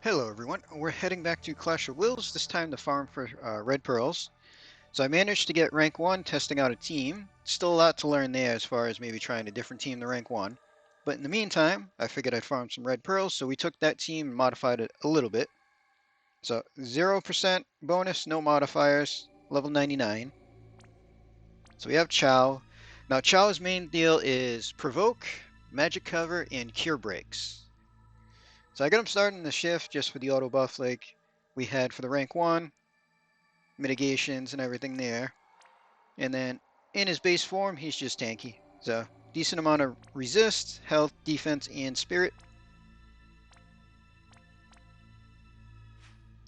Hello everyone, we're heading back to Clash of Wills, this time to farm for red pearls. So I managed to get rank 1 testing out a team. Still a lot to learn there as far as maybe trying a different team to rank 1. But in the meantime, I figured I'd farm some red pearls, so we took that team and modified it a little bit. So 0% bonus, no modifiers, level 99. So we have CoW. Now CoW's main deal is Provoke, Magic Cover, and Cure Breaks. So I got him starting the shift just for the auto buff like we had for the rank 1, mitigations and everything there. And then in his base form, he's just tanky. So decent amount of resist, health, defense, and spirit.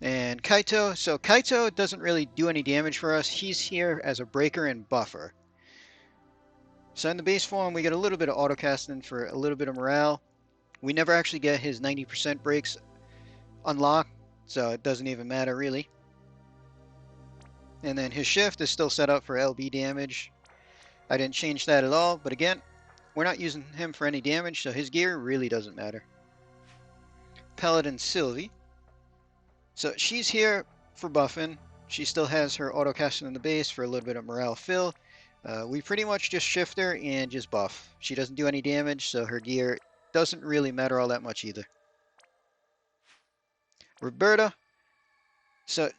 And Kaito, so Kaito doesn't really do any damage for us. He's here as a breaker and buffer. So in the base form, we get a little bit of auto casting for a little bit of morale. We never actually get his 90% breaks unlocked, so it doesn't even matter really. And then his shift is still set up for LB damage. I didn't change that at all, but again, we're not using him for any damage, so his gear really doesn't matter. Paladin Sylvie. So she's here for buffing. She still has her auto casting in the base for a little bit of morale fill. We pretty much just shift her and just buff. She doesn't do any damage, so her gear doesn't really matter all that much either. Roberta. So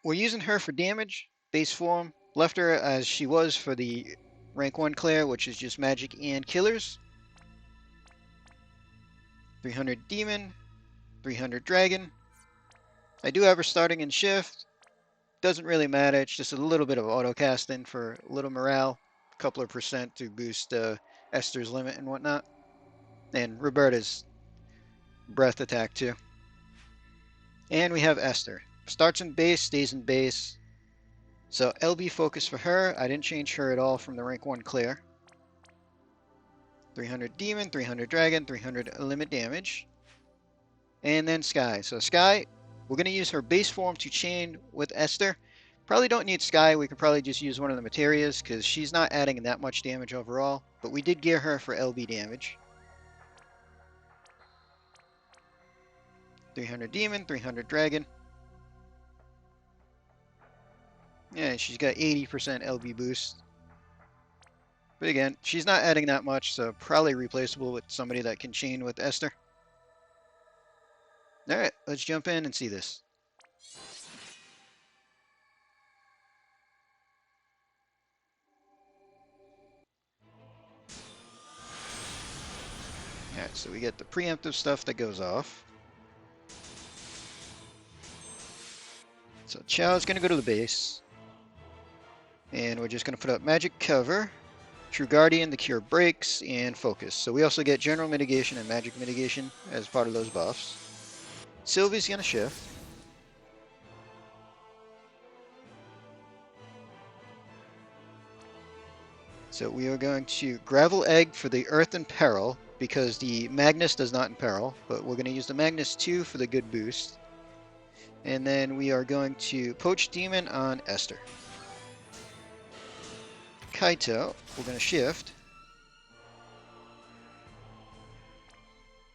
we're using her for damage, base form. Left her as she was for the rank 1 Claire, which is just magic and killers. 300 demon, 300 dragon. I do have her starting in shift. Doesn't really matter. It's just a little bit of auto casting for a little morale, a couple of percent to boost Esther's limit and whatnot. And Roberta's breath attack too. And we have Esther. Starts in base, stays in base. So LB focus for her. I didn't change her at all from the rank 1 Claire. 300 demon, 300 dragon, 300 limit damage. And then Sky. So Sky, we're going to use her base form to chain with Esther. Probably don't need Sky. We could probably just use one of the Materias because she's not adding that much damage overall. But we did gear her for LB damage. 300 demon, 300 dragon. Yeah, she's got 80% LB boost. But again, she's not adding that much, so probably replaceable with somebody that can chain with Esther. Alright, let's jump in and see this. Alright, so we get the preemptive stuff that goes off. So Chow's going to go to the base. And we're just going to put up Magic Cover, True Guardian, the Cure Breaks, and Focus. So we also get General Mitigation and Magic Mitigation as part of those buffs. Sylvie's going to shift. So we are going to Gravel Egg for the Earth and Peril, because the Magnus does not imperil, but we're going to use the Magnus 2 for the good boost. And then we are going to Poach Demon on Esther. Kaito, we're going to shift.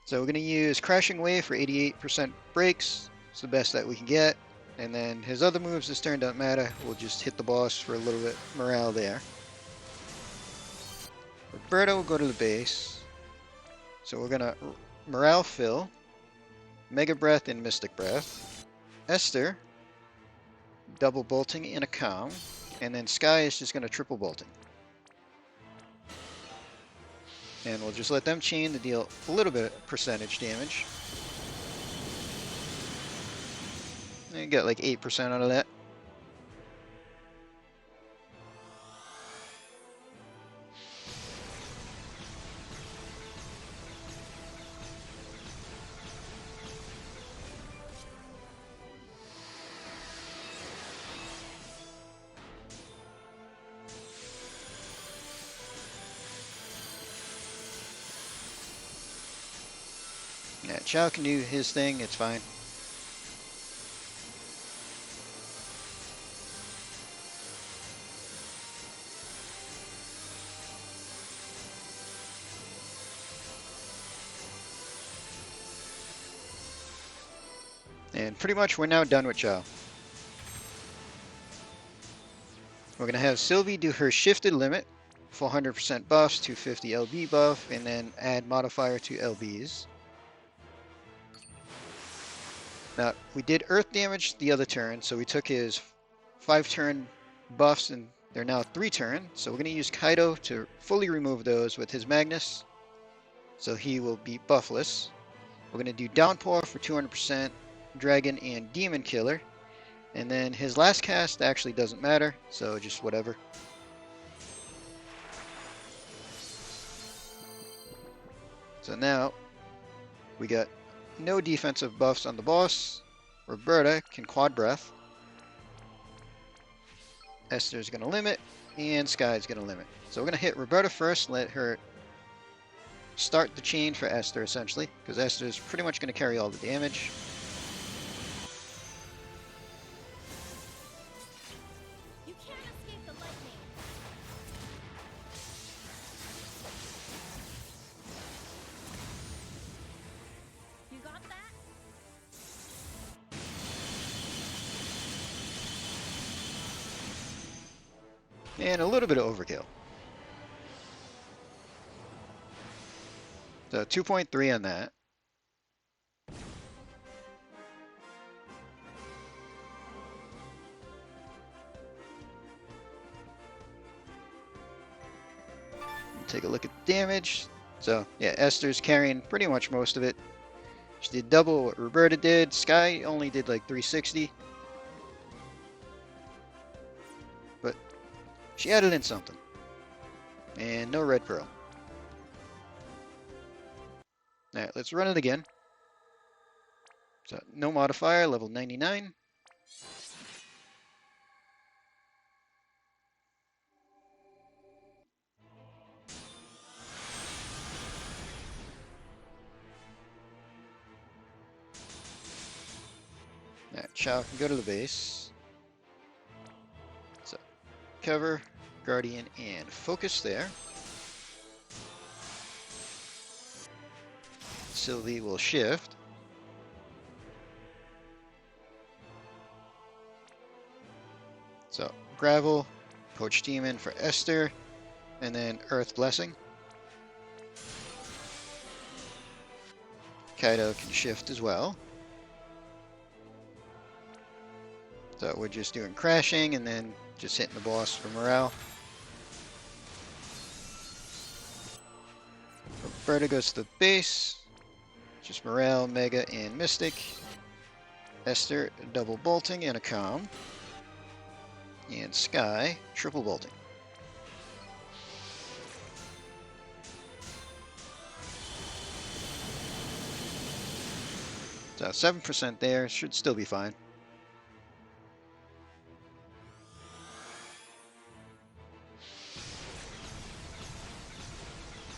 So we're going to use Crashing Wave for 88% breaks. It's the best that we can get. And then his other moves this turn don't matter. We'll just hit the boss for a little bit morale there. Roberta will go to the base. So we're going to morale fill, Mega Breath and Mystic Breath. Esther, double bolting in a CoW. And then Sky is just going to triple bolting. And we'll just let them chain to deal a little bit of percentage damage. And get like 8% out of that. Yeah, Chow can do his thing, it's fine. And pretty much we're now done with CoW. We're going to have Sylvie do her shifted limit, 400% buffs, 250 LB buff, and then add modifier to LBs. Now, we did earth damage the other turn, so we took his 5-turn buffs, and they're now 3-turn. So we're going to use Kaido to fully remove those with his Magnus, so he will be buffless. We're going to do Downpour for 200%, Dragon and Demon Killer. And then his last cast actually doesn't matter, so just whatever. So now, we got no defensive buffs on the boss. Roberta can quad breath. Esther's going to limit, and Sky's going to limit. So we're going to hit Roberta first, let her start the chain for Esther, essentially, because Esther's pretty much going to carry all the damage. And a little bit of overkill. So 2.3 on that. Take a look at the damage. So yeah, Esther's carrying pretty much most of it. She did double what Roberta did. Sky only did like 360. But she added in something. And no red pearl. Alright, let's run it again. So no modifier, level 99. Alright, Chow can go to the base. So cover, guardian, and focus there. Sylvie will shift. So gravel, poach demon for Esther, and then earth blessing. Kaido can shift as well. So we're just doing crashing and then just hitting the boss for morale. Roberta goes to the base. Just morale, mega, and mystic. Esther double bolting and a calm. And Sky triple bolting. So 7% there, should still be fine.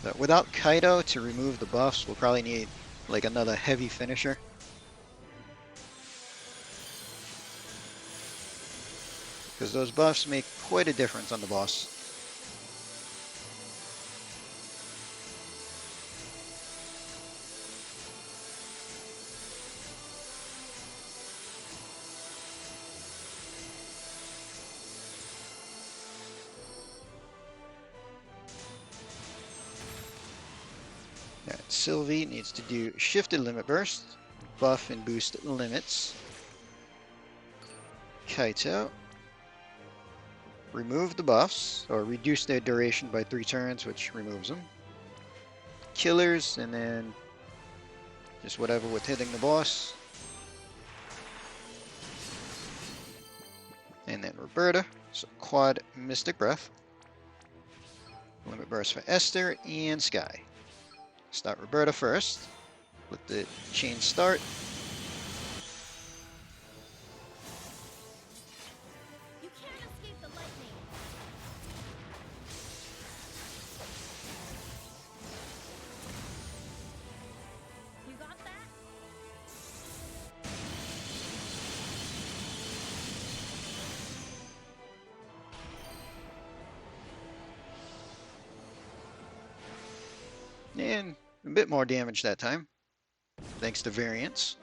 But without Kaido to remove the buffs, we'll probably need like another heavy finisher. Because those buffs make quite a difference on the boss. Alright, Sylvie needs to do shifted limit burst, buff and boost limits. Kaito, remove the buffs, or reduce their duration by 3 turns, which removes them. Killers, and then just whatever with hitting the boss. And then Roberta, so quad Mystic Breath. Limit burst for Esther and Sky. Start Roberta first. Let the chain start. You can't escape the lightning. You got that? And a bit more damage that time, thanks to variance.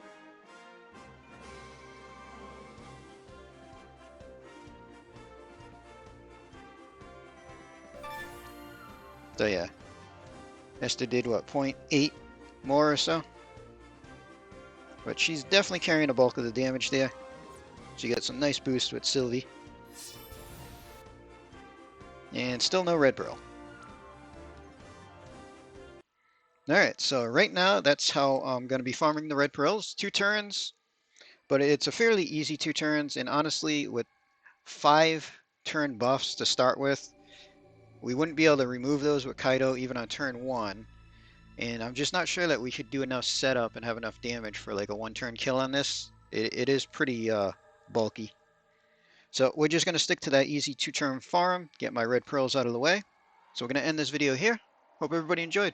So yeah, Esther did what, 0.8 more or so? But she's definitely carrying a bulk of the damage there. She got some nice boost with Sylvie. And still no red pearl. Alright, so right now that's how I'm going to be farming the red pearls. 2 turns, but it's a fairly easy 2 turns, and honestly with 5 turn buffs to start with, we wouldn't be able to remove those with Kaido even on turn 1. And I'm just not sure that we could do enough setup and have enough damage for like a 1-turn kill on this. It is pretty bulky. So we're just going to stick to that easy 2-turn farm, get my red pearls out of the way. So we're going to end this video here. Hope everybody enjoyed.